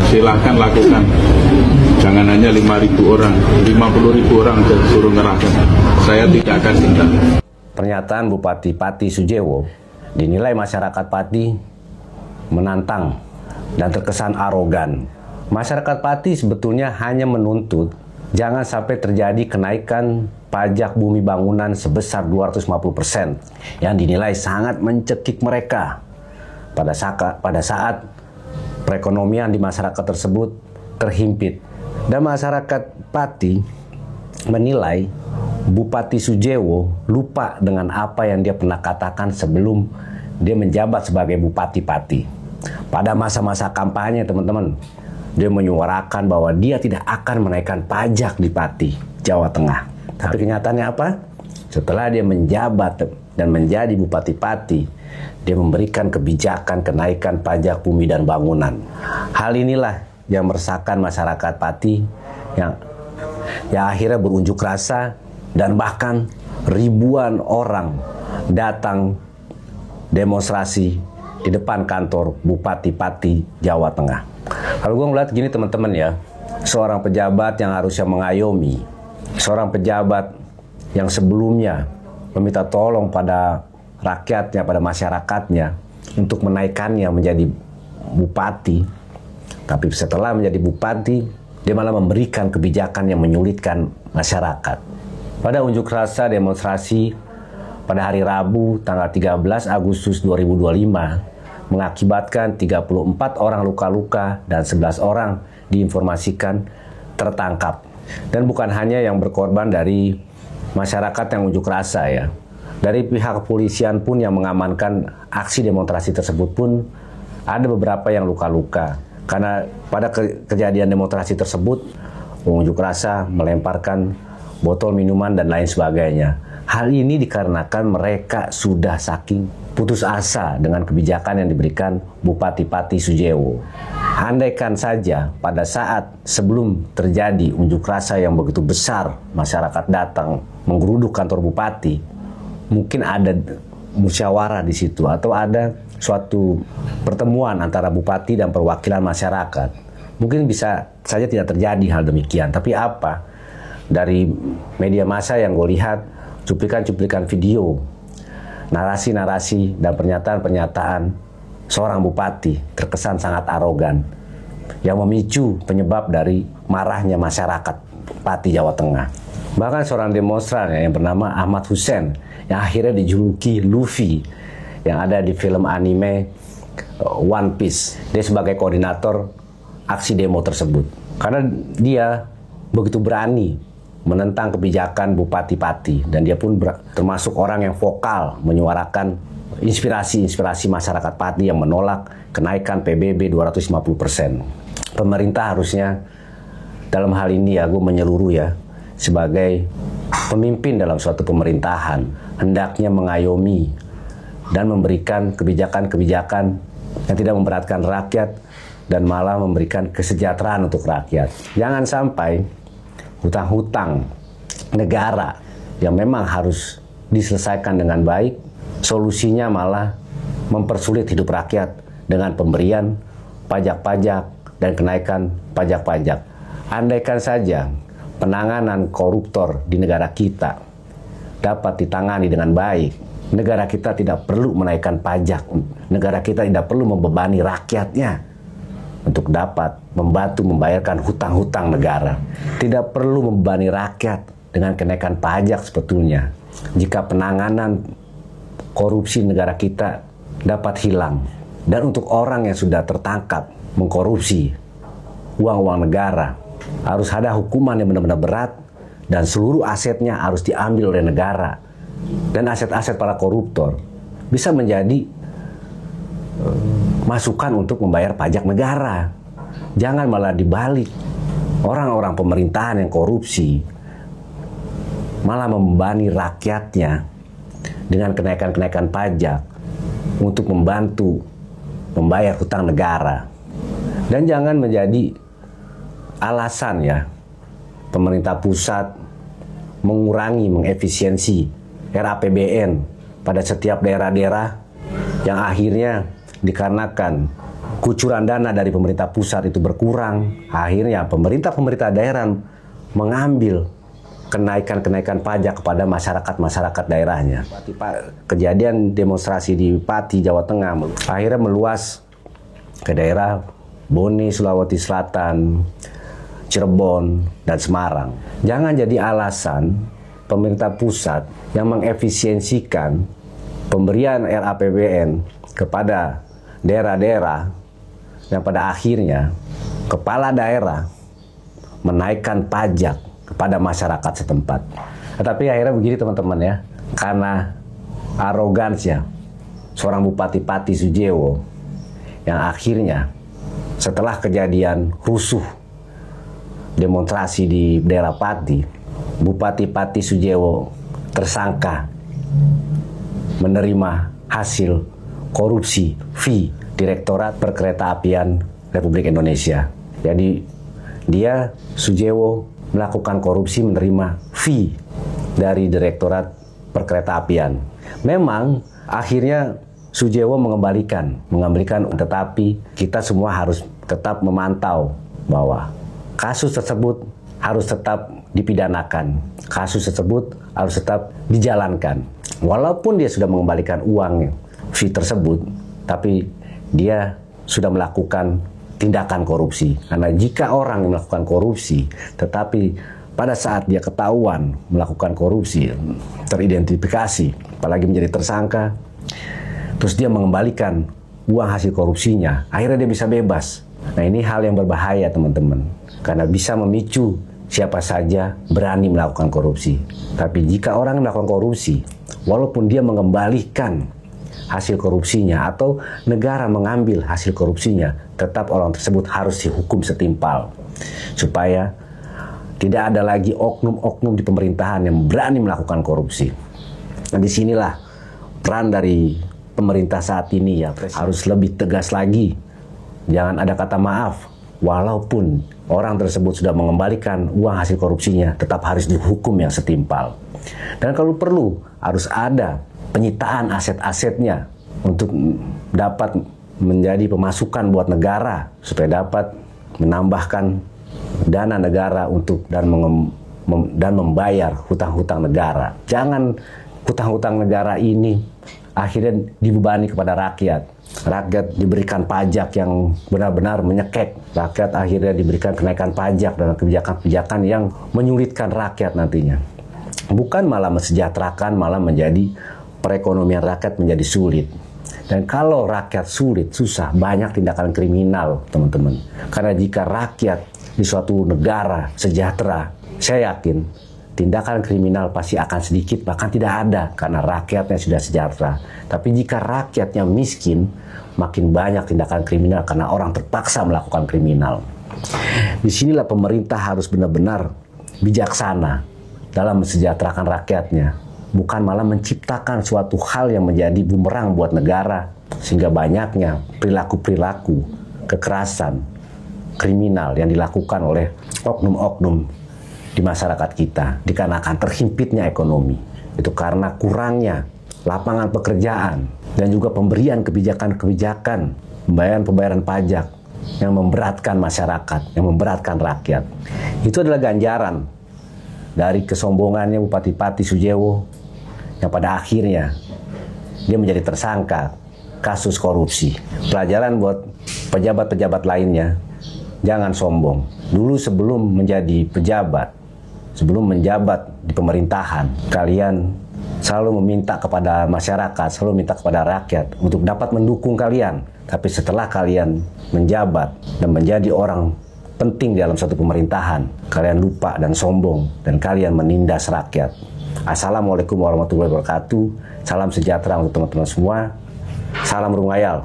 silahkan lakukan. Jangan hanya 5.000 orang, 50.000 orang suruh ngerahkan. Saya tidak akan tinggal. Pernyataan Bupati Pati Sudjewo dinilai masyarakat Pati menantang dan terkesan arogan. Masyarakat Pati sebetulnya hanya menuntut jangan sampai terjadi kenaikan pajak bumi bangunan sebesar 250% yang dinilai sangat mencekik mereka pada saat perekonomian di masyarakat tersebut terhimpit. Dan masyarakat Pati menilai Bupati Sudjewo lupa dengan apa yang dia pernah katakan sebelum dia menjabat sebagai Bupati Pati. Pada masa-masa kampanye, teman-teman, dia menyuarakan bahwa dia tidak akan menaikkan pajak di Pati, Jawa Tengah. Tapi kenyataannya apa? Setelah dia menjabat dan menjadi Bupati Pati, dia memberikan kebijakan kenaikan pajak bumi dan bangunan. Hal inilah yang meresahkan masyarakat Pati yang akhirnya berunjuk rasa dan bahkan ribuan orang datang demonstrasi di depan kantor Bupati Pati, Jawa Tengah. Kalau gue ngeliat gini teman-teman ya, seorang pejabat yang harusnya mengayomi, seorang pejabat yang sebelumnya meminta tolong pada rakyatnya, pada masyarakatnya untuk menaikannya menjadi bupati, tapi setelah menjadi bupati, dia malah memberikan kebijakan yang menyulitkan masyarakat. Pada unjuk rasa demonstrasi pada hari Rabu tanggal 13 Agustus 2025 mengakibatkan 34 orang luka-luka dan 11 orang diinformasikan tertangkap. Dan bukan hanya yang berkorban dari masyarakat yang unjuk rasa ya. Dari pihak kepolisian pun yang mengamankan aksi demonstrasi tersebut pun ada beberapa yang luka-luka. Karena pada kejadian demonstrasi tersebut pengunjuk rasa melemparkan botol minuman dan lain sebagainya. Hal ini dikarenakan mereka sudah saking putus asa dengan kebijakan yang diberikan Bupati Pati Sudjewo. Andaikan saja pada saat sebelum terjadi unjuk rasa yang begitu besar, masyarakat datang menggeruduk kantor bupati, mungkin ada musyawarah di situ atau ada suatu pertemuan antara bupati dan perwakilan masyarakat. Mungkin bisa saja tidak terjadi hal demikian. Tapi apa? Dari media massa yang gue lihat, cuplikan-cuplikan video, narasi-narasi dan pernyataan-pernyataan seorang bupati terkesan sangat arogan yang memicu penyebab dari marahnya masyarakat Pati, Jawa Tengah. Bahkan seorang demonstran yang bernama Ahmad Hussein yang akhirnya dijuluki Luffy yang ada di film anime One Piece. Dia sebagai koordinator aksi demo tersebut. Karena dia begitu berani menentang kebijakan Bupati Pati dan dia pun termasuk orang yang vokal menyuarakan inspirasi masyarakat Pati yang menolak kenaikan PBB 250%. Pemerintah harusnya dalam hal ini ya, gue menyeluruh ya, sebagai pemimpin dalam suatu pemerintahan hendaknya mengayomi dan memberikan kebijakan-kebijakan yang tidak memberatkan rakyat dan malah memberikan kesejahteraan untuk rakyat. Jangan sampai hutang-hutang negara yang memang harus diselesaikan dengan baik, solusinya malah mempersulit hidup rakyat dengan pemberian pajak-pajak dan kenaikan pajak-pajak. Andaikan saja penanganan koruptor di negara kita dapat ditangani dengan baik, negara kita tidak perlu menaikkan pajak, negara kita tidak perlu membebani rakyatnya untuk dapat membantu membayarkan hutang-hutang negara. Tidak perlu membebani rakyat dengan kenaikan pajak sebetulnya. Jika penanganan korupsi negara kita dapat hilang. Dan untuk orang yang sudah tertangkap mengkorupsi uang-uang negara, harus ada hukuman yang benar-benar berat dan seluruh asetnya harus diambil oleh negara. Dan aset-aset para koruptor bisa menjadi masukan untuk membayar pajak negara. Jangan malah dibalik. Orang-orang pemerintahan yang korupsi malah membebani rakyatnya dengan kenaikan-kenaikan pajak untuk membantu membayar hutang negara. Dan jangan menjadi alasan ya pemerintah pusat mengurangi, mengefisiensi RAPBN pada setiap daerah-daerah yang akhirnya dikarenakan kucuran dana dari pemerintah pusat itu berkurang, akhirnya pemerintah daerah mengambil kenaikan pajak kepada masyarakat daerahnya. Kejadian demonstrasi di Pati, Jawa Tengah akhirnya meluas ke daerah Bone, Sulawesi Selatan, Cirebon, dan Semarang. Jangan jadi alasan pemerintah pusat yang mengefisiensikan pemberian RAPBN kepada daerah-daerah yang pada akhirnya kepala daerah menaikkan pajak kepada masyarakat setempat. Tetapi akhirnya begini teman-teman ya, karena arogansinya seorang Bupati Pati Sudjewo yang akhirnya setelah kejadian rusuh demonstrasi di daerah Pati, Bupati Pati Sudjewo tersangka menerima hasil korupsi fee Direktorat Perkeretaapian Republik Indonesia. Jadi dia Sudjewo melakukan korupsi menerima fee dari Direktorat Perkeretaapian. Memang akhirnya Sudjewo mengembalikan, tetapi kita semua harus tetap memantau bahwa kasus tersebut harus tetap dipidanakan, kasus tersebut harus tetap dijalankan. Walaupun dia sudah mengembalikan uang fee tersebut, tapi dia sudah melakukan tindakan korupsi. Karena jika orang yang melakukan korupsi, tetapi pada saat dia ketahuan melakukan korupsi, teridentifikasi, apalagi menjadi tersangka, terus dia mengembalikan uang hasil korupsinya, akhirnya dia bisa bebas. Nah, ini hal yang berbahaya teman-teman, karena bisa memicu siapa saja berani melakukan korupsi. Tapi jika orang yang melakukan korupsi, walaupun dia mengembalikan hasil korupsinya atau negara mengambil hasil korupsinya, tetap orang tersebut harus dihukum setimpal supaya tidak ada lagi oknum-oknum di pemerintahan yang berani melakukan korupsi. Nah, disinilah peran dari pemerintah saat ini ya, harus lebih tegas lagi. Jangan ada kata maaf, walaupun orang tersebut sudah mengembalikan uang hasil korupsinya, tetap harus dihukum yang setimpal. Dan kalau perlu harus ada penyitaan aset-asetnya untuk dapat menjadi pemasukan buat negara supaya dapat menambahkan dana negara untuk dan membayar hutang-hutang negara. Jangan hutang-hutang negara ini akhirnya dibebani kepada rakyat. Rakyat diberikan pajak yang benar-benar menyekek. Rakyat akhirnya diberikan kenaikan pajak dan kebijakan-kebijakan yang menyulitkan rakyat nantinya. Bukan malah mensejahterakan, malah menjadi perekonomian rakyat menjadi sulit. Dan kalau rakyat sulit, susah, banyak tindakan kriminal, teman-teman. Karena jika rakyat di suatu negara sejahtera, saya yakin tindakan kriminal pasti akan sedikit, bahkan tidak ada, karena rakyatnya sudah sejahtera. Tapi jika rakyatnya miskin, makin banyak tindakan kriminal karena orang terpaksa melakukan kriminal. Disinilah pemerintah harus benar-benar bijaksana dalam mensejahterakan rakyatnya. Bukan malah menciptakan suatu hal yang menjadi bumerang buat negara, sehingga banyaknya perilaku-perilaku kekerasan, kriminal yang dilakukan oleh oknum-oknum di masyarakat kita, dikarenakan terhimpitnya ekonomi. Itu karena kurangnya lapangan pekerjaan dan juga pemberian kebijakan-kebijakan, pembayaran pajak yang memberatkan masyarakat, yang memberatkan rakyat. Itu adalah ganjaran dari kesombongannya Bupati Pati Sudjewo yang pada akhirnya dia menjadi tersangka kasus korupsi. Pelajaran buat pejabat-pejabat lainnya, jangan sombong. Dulu sebelum menjadi pejabat, sebelum menjabat di pemerintahan, kalian selalu meminta kepada masyarakat, selalu minta kepada rakyat untuk dapat mendukung kalian. Tapi setelah kalian menjabat dan menjadi orang penting dalam suatu pemerintahan, kalian lupa dan sombong dan kalian menindas rakyat. Assalamualaikum warahmatullahi wabarakatuh. Salam sejahtera untuk teman-teman semua. Salam Rungayal.